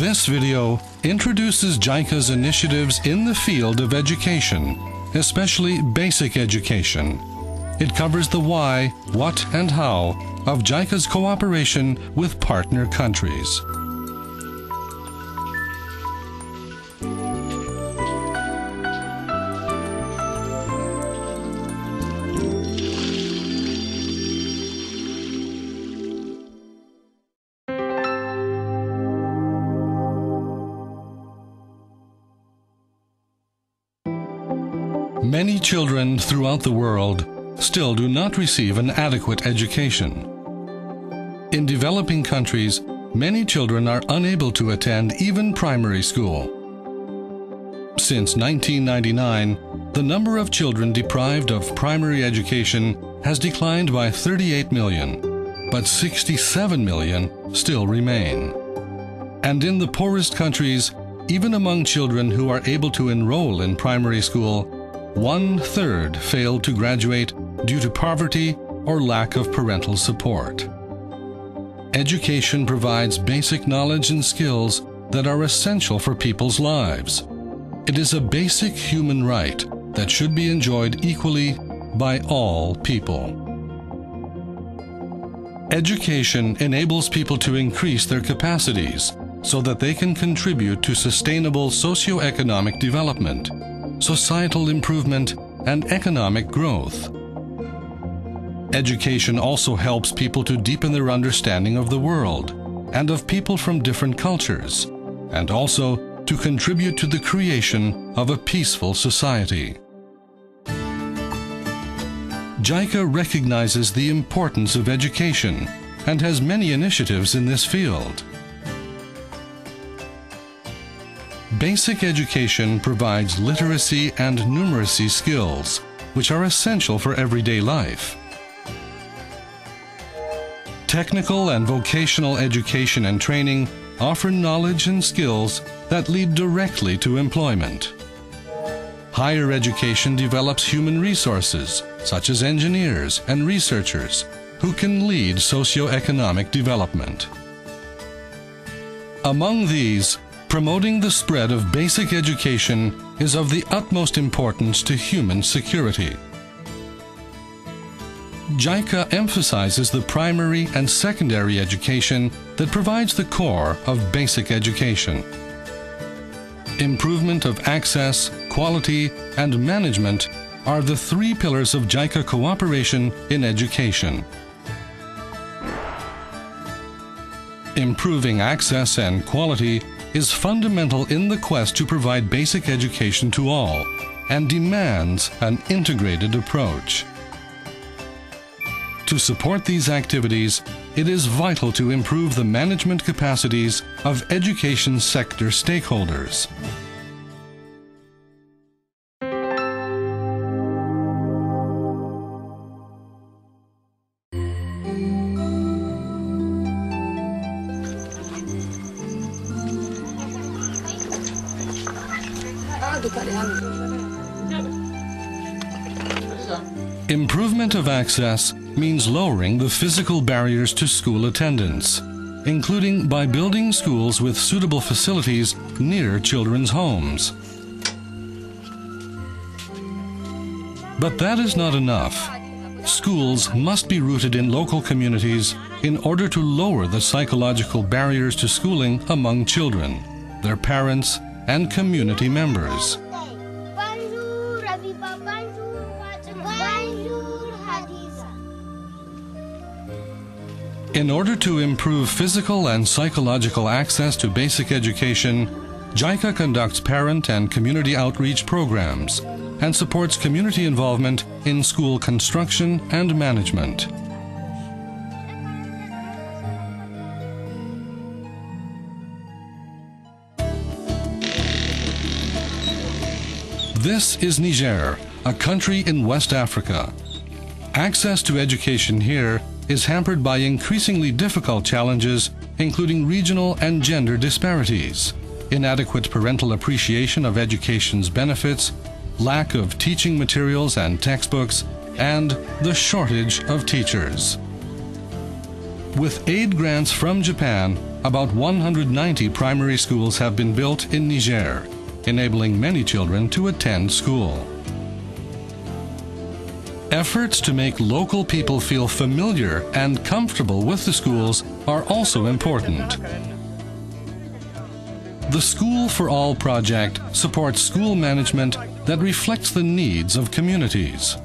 This video introduces JICA's initiatives in the field of education, especially basic education. It covers the why, what, and how of JICA's cooperation with partner countries. Many children throughout the world still do not receive an adequate education. In developing countries, many children are unable to attend even primary school. Since 1999, the number of children deprived of primary education has declined by 38 million, but 67 million still remain. And in the poorest countries, even among children who are able to enroll in primary school, 1/3 failed to graduate due to poverty or lack of parental support. Education provides basic knowledge and skills that are essential for people's lives. It is a basic human right that should be enjoyed equally by all people. Education enables people to increase their capacities so that they can contribute to sustainable socio-economic development, societal improvement, and economic growth. Education also helps people to deepen their understanding of the world and of people from different cultures, and also to contribute to the creation of a peaceful society. JICA recognizes the importance of education and has many initiatives in this field. Basic education provides literacy and numeracy skills, which are essential for everyday life. Technical and vocational education and training offer knowledge and skills that lead directly to employment. Higher education develops human resources, such as engineers and researchers, who can lead socio-economic development. Among these, promoting the spread of basic education is of the utmost importance to human security. JICA emphasizes the primary and secondary education that provides the core of basic education. Improvement of access, quality, and management are the three pillars of JICA cooperation in education. Improving access and quality is fundamental in the quest to provide basic education to all and demands an integrated approach. To support these activities, it is vital to improve the management capacities of education sector stakeholders. Improvement of access means lowering the physical barriers to school attendance, including by building schools with suitable facilities near children's homes. But that is not enough. Schools must be rooted in local communities in order to lower the psychological barriers to schooling among children, their parents, and community members. In order to improve physical and psychological access to basic education, JICA conducts parent and community outreach programs and supports community involvement in school construction and management. This is Niger, a country in West Africa. Access to education here is hampered by increasingly difficult challenges, including regional and gender disparities, inadequate parental appreciation of education's benefits, lack of teaching materials and textbooks, and the shortage of teachers. With aid grants from Japan, about 190 primary schools have been built in Niger, enabling many children to attend school. Efforts to make local people feel familiar and comfortable with the schools are also important. The School for All project supports school management that reflects the needs of communities.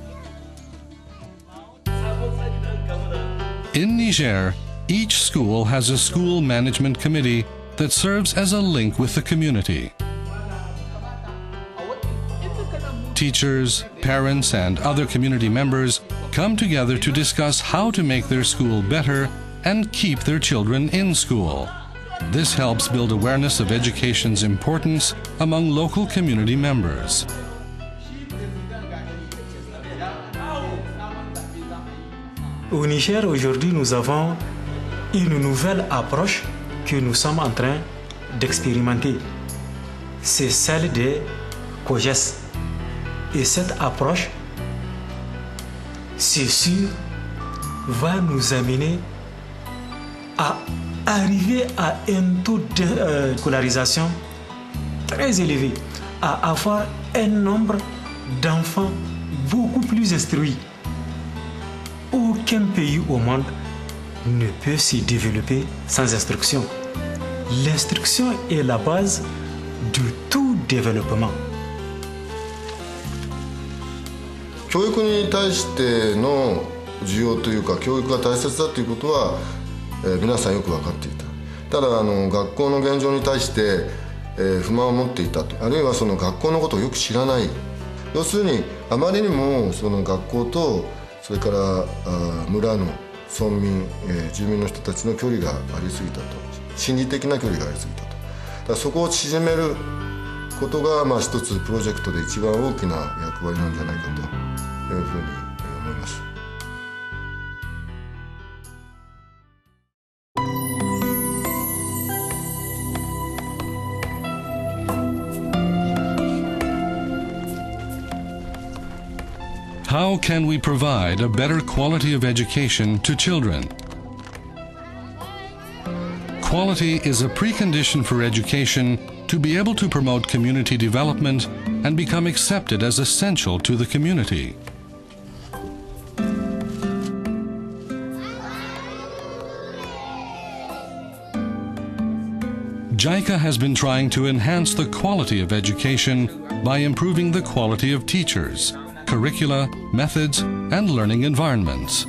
In Niger, each school has a school management committee that serves as a link with the community. Teachers, parents, and other community members come together to discuss how to make their school better and keep their children in school. This helps build awareness of education's importance among local community members. Au Niger, aujourd'hui, nous avons une nouvelle approche que nous sommes en train d'expérimenter. C'est celle des COGES. Et cette approche, c'est sûr, va nous amener à arriver à un taux de scolarisation très élevé, à avoir un nombre d'enfants beaucoup plus instruits. Aucun pays au monde ne peut se développer sans instruction. L'instruction est la base de tout développement. 教育に対しての需要というか、教育が大切だということは、皆さんよく分かっていた。ただ学校の現状に対して、不満を持っていたと、あるいはその学校のことをよく知らない。要するにあまりにもその学校とそれから村の村民、住民の人たちの距離がありすぎたと、心理的な距離がありすぎたと。だからそこを縮めることが、一つプロジェクトで一番大きな役割なんじゃないかというふうに思います。How can we provide a better quality of education to children? Quality is a precondition for education to be able to promote community development and become accepted as essential to the community. JICA has been trying to enhance the quality of education by improving the quality of teachers, curricula, methods, and learning environments.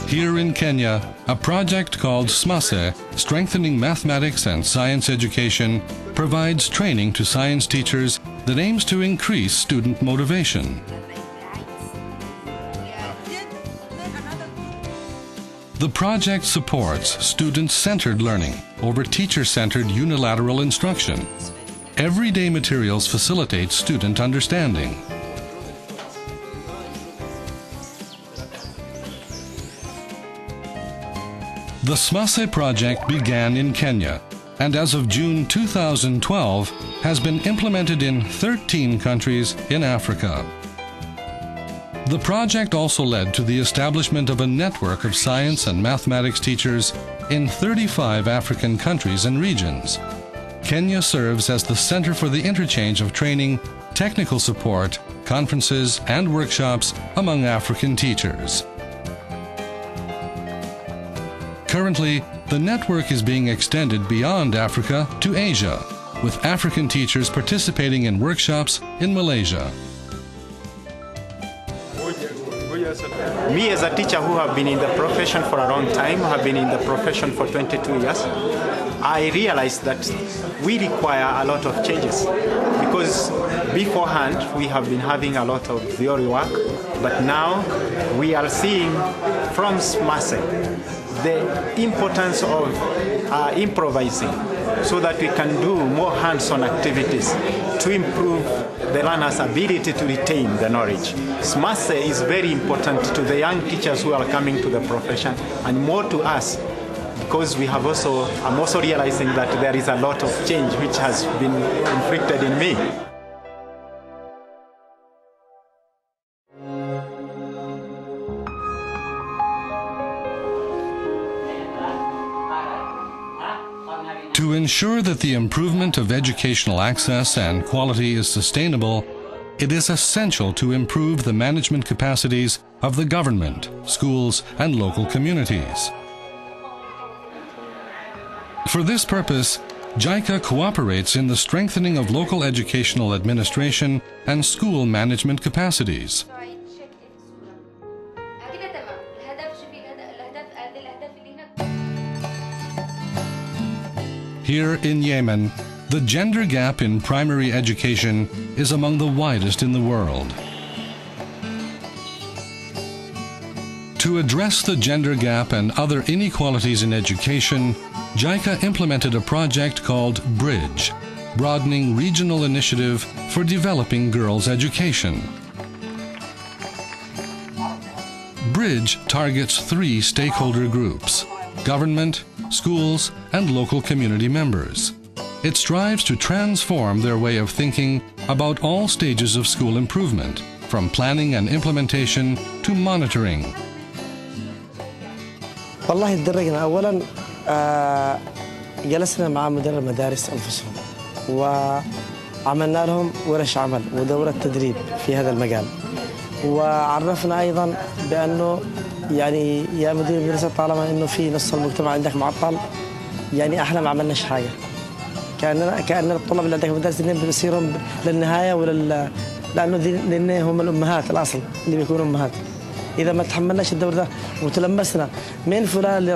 Here in Kenya, a project called SMASE, Strengthening Mathematics and Science Education, provides training to science teachers that aims to increase student motivation. The project supports student-centered learning over teacher-centered unilateral instruction. Everyday materials facilitate student understanding. The SMASE project began in Kenya and as of June 2012 has been implemented in 13 countries in Africa. The project also led to the establishment of a network of science and mathematics teachers in 35 African countries and regions. Kenya serves as the center for the interchange of training, technical support, conferences, and workshops among African teachers. Currently, the network is being extended beyond Africa to Asia, with African teachers participating in workshops in Malaysia. Me as a teacher who have been in the profession for a long time, have been in the profession for 22 years, I realized that we require a lot of changes because beforehand we have been having a lot of theory work, but now we are seeing from SMASE the importance of improvising so that we can do more hands-on activities to improve the learner's ability to retain the knowledge. SMASE is very important to the young teachers who are coming to the profession and more to us because I'm also realizing that there is a lot of change which has been inflicted in me. To ensure that the improvement of educational access and quality is sustainable, it is essential to improve the management capacities of the government, schools, and local communities. For this purpose, JICA cooperates in the strengthening of local educational administration and school management capacities. Here in Yemen, the gender gap in primary education is among the widest in the world. To address the gender gap and other inequalities in education, JICA implemented a project called Bridge, Broadening Regional Initiative for Developing Girls' Education. Bridge targets 3 stakeholder groups: government, schools, and local community members. It strives to transform their way of thinking about all stages of school improvement, from planning and implementation to monitoring. والله تدرجنا أولاً جلسنا مع مدير المدارس أنفسهم وعملنا لهم ورش عمل ودورة تدريب في هذا المجال، وعرفنا أيضاً بأنه يعني يا مدير المدرسة طالما إنه في نص المجتمع عندك معطل، يعني إحنا ما عملناش حاجة. كأن الطلاب اللي عندك في المدارس بيصيرهم للنهاية لأن هم الأمهات الأصل اللي بيكونوا أمهات. إذا ما تحملناش الدور ده وتلمسنا من فلان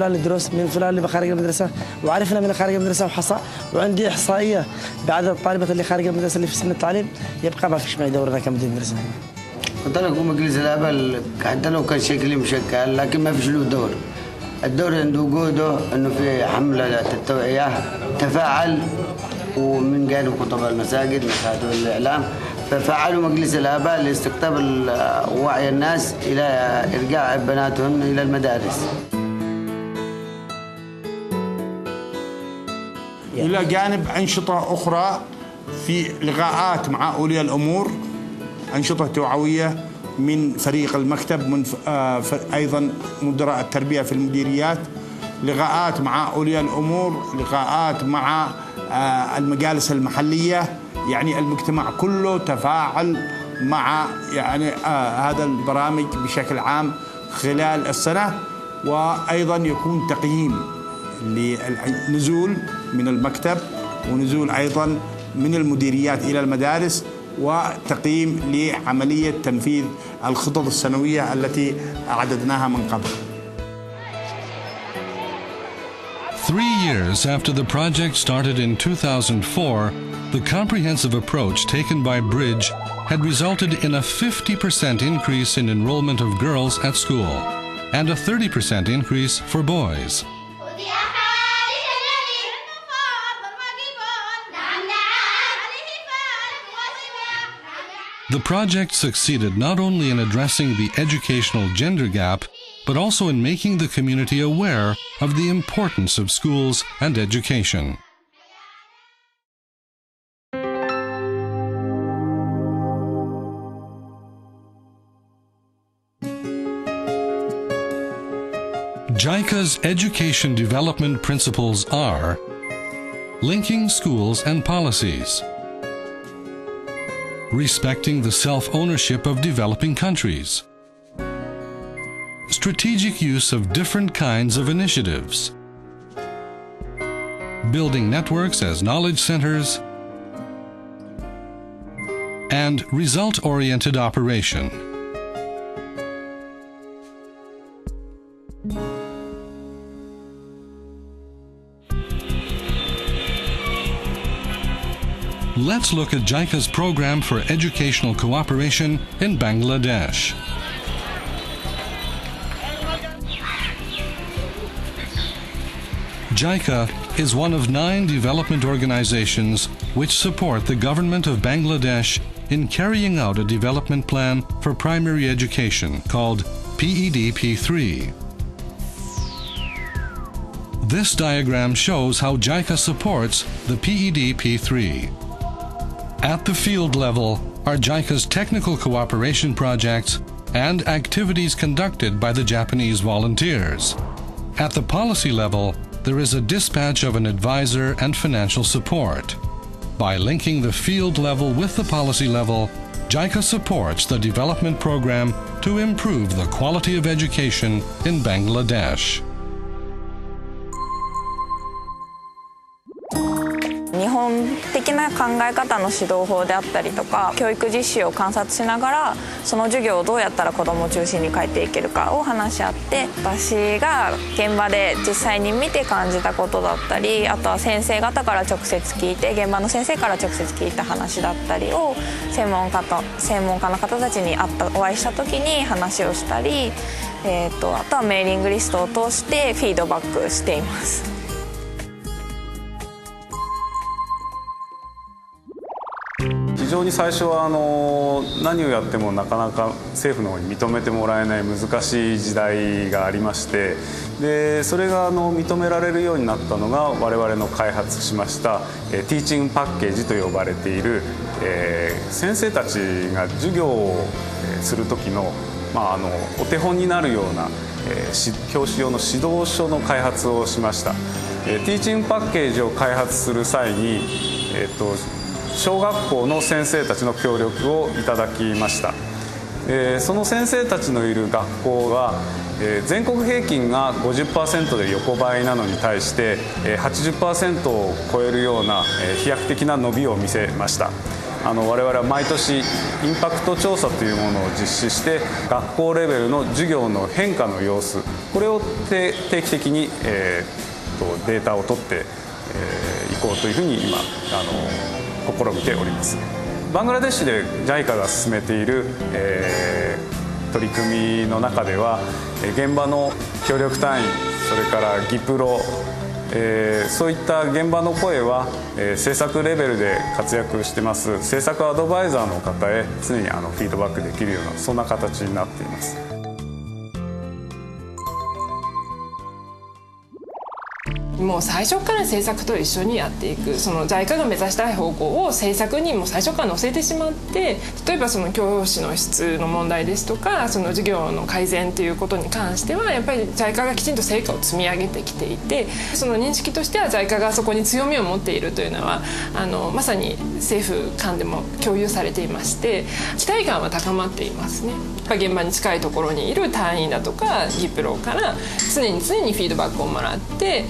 اللي دروس، من فلان اللي خارج المدرسة، وعرفنا من خارج المدرسة وعندي إحصائية بعدد الطالبات اللي خارج المدرسة اللي في سن التعليم، يبقى ما فيش معي دورنا كمدير مدرسة. انطلقوا مجلس الآباء حتى لو كان شكلي مشكل لكن ما فيش له دور. الدور عند وجوده انه في حملة التوعية تفاعل، ومن جانب خطباء المساجد مكاتب الإعلام ففعلوا مجلس الآباء لاستقطاب وعي الناس إلى إرجاع بناتهم إلى المدارس. إلى جانب أنشطة أخرى في لقاءات مع أولياء الأمور، أنشطة توعوية من فريق المكتب، من أيضا مدراء التربية في المديريات، لقاءات مع أولياء الأمور، لقاءات مع المجالس المحلية، يعني المجتمع كله تفاعل مع يعني هذا البرامج بشكل عام خلال السنة. وأيضا يكون تقييم للنزول من المكتب ونزول أيضا من المديريات إلى المدارس، وتقييم لعملية تنفيذ الخطط السنوية التي أعددناها من قبل. 3 years after the project started in 2004, the comprehensive approach taken by Bridge had resulted in a 50% increase in enrollment of girls at school and a 30% increase for boys. The project succeeded not only in addressing the educational gender gap, but also in making the community aware of the importance of schools and education. JICA's education development principles are linking schools and policies, respecting the self-ownership of developing countries, strategic use of different kinds of initiatives, building networks as knowledge centers, and result-oriented operation. Let's look at JICA's program for educational cooperation in Bangladesh. JICA is one of 9 development organizations which support the government of Bangladesh in carrying out a development plan for primary education called PEDP3. This diagram shows how JICA supports the PEDP3. At the field level are JICA's technical cooperation projects and activities conducted by the Japanese volunteers. At the policy level, there is a dispatch of an advisor and financial support. By linking the field level with the policy level, JICA supports the development program to improve the quality of education in Bangladesh. 日本的な考え方の指導法であったりとか教育実習を観察しながらその授業をどうやったら子どもを中心に変えていけるかを話し合って私が現場で実際に見て感じたことだったりあとは先生方から直接聞いて現場の先生から直接聞いた話だったりを専門家の方たちにお会いした時に話をしたり、あとはメーリングリストを通してフィードバックしています。非常に最初は何をやってもなかなか政府の方に認めてもらえない難しい時代がありましてでそれが認められるようになったのが我々の開発しましたティーチングパッケージと呼ばれている先生たちが授業をする時のお手本になるような教師用の指導書の開発をしました。ティーチングパッケージを開発する際に小学校の先生たちの協力をいただきました。その先生たちのいる学校は全国平均が 50% で横ばいなのに対して 80% を超えるような飛躍的な伸びを見せました。我々は毎年インパクト調査というものを実施して学校レベルの授業の変化の様子これを定期的にデータを取っていこうというふうに今試みております。バングラデシュで JICA が進めている、取り組みの中では現場の協力隊員それからギプロ、そういった現場の声は、政策レベルで活躍してます政策アドバイザーの方へ常にフィードバックできるようなそんな形になっています。もう最初から政策と一緒にやっていくその JICA が目指したい方向を政策にも最初から載せてしまって例えばその教師の質の問題ですとかその授業の改善ということに関してはやっぱり JICA がきちんと成果を積み上げてきていてその認識としては JICA がそこに強みを持っているというのはまさに政府間でも共有されていまして期待感は高まっていますね。現場に近いところにいる隊員だとかギプロから常にフィードバックをもらって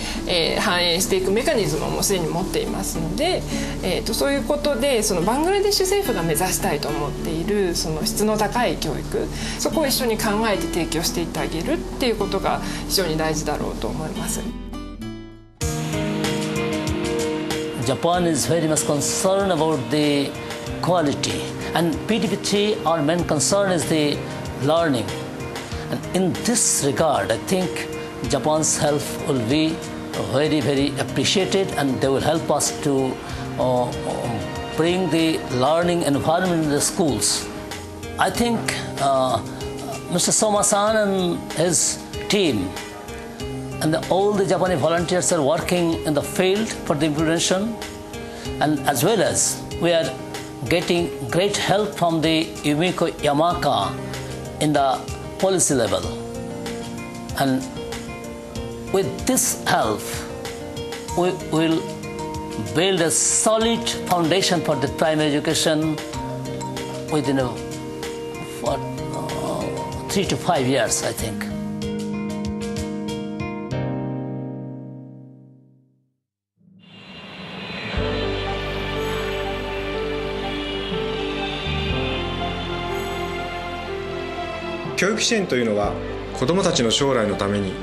反映していくメカニズムをもうすでに持っていますので、そういうことでそのバングラデシュ政府が目指したいと思っているその質の高い教育そこを一緒に考えて提供していってあげるっていうことが非常に大事だろうと思います。Japan is very much concerned about the quality and PTPT our main concern is the learning and in this regard I think Japan's help will be very, very appreciated and they will help us to bring the learning environment in the schools. I think Mr. Soma-san and his team and all the Japanese volunteers are working in the field for the implementation and as well as we are getting great help from the Yumiko Yamaka in the policy level and with this help, we will build a solid foundation for the primary education within 3 to 5 years, I think.「教育支援というのは子どもたちの将来のために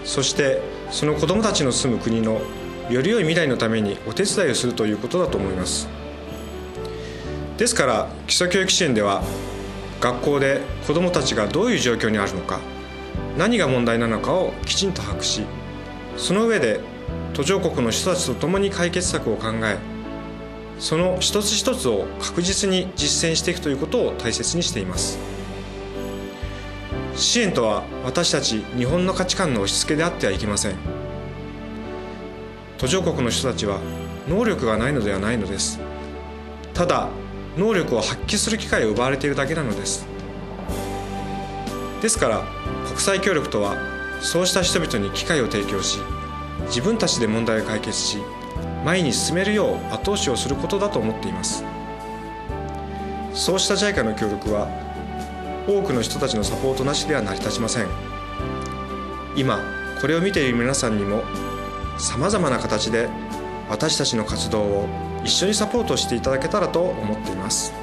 そしてその子どもたちの住む国のより良い未来のためにお手伝いをするということだと思います。ですから基礎教育支援では学校で子どもたちがどういう状況にあるのか何が問題なのかをきちんと把握しその上で途上国の人たちと共に解決策を考えその一つ一つを確実に実践していくということを大切にしています。支援とは私たち日本の価値観の押し付けであってはいけません。途上国の人たちは能力がないのではないのです。ただ能力を発揮する機会を奪われているだけなのです。ですから国際協力とはそうした人々に機会を提供し自分たちで問題を解決し、前に進めるよう後押しをすることだと思っています。そうした JICA の協力は多くの人たちのサポートなしでは成り立ちません。今これを見ている皆さんにもさまざまな形で私たちの活動を一緒にサポートしていただけたらと思っています。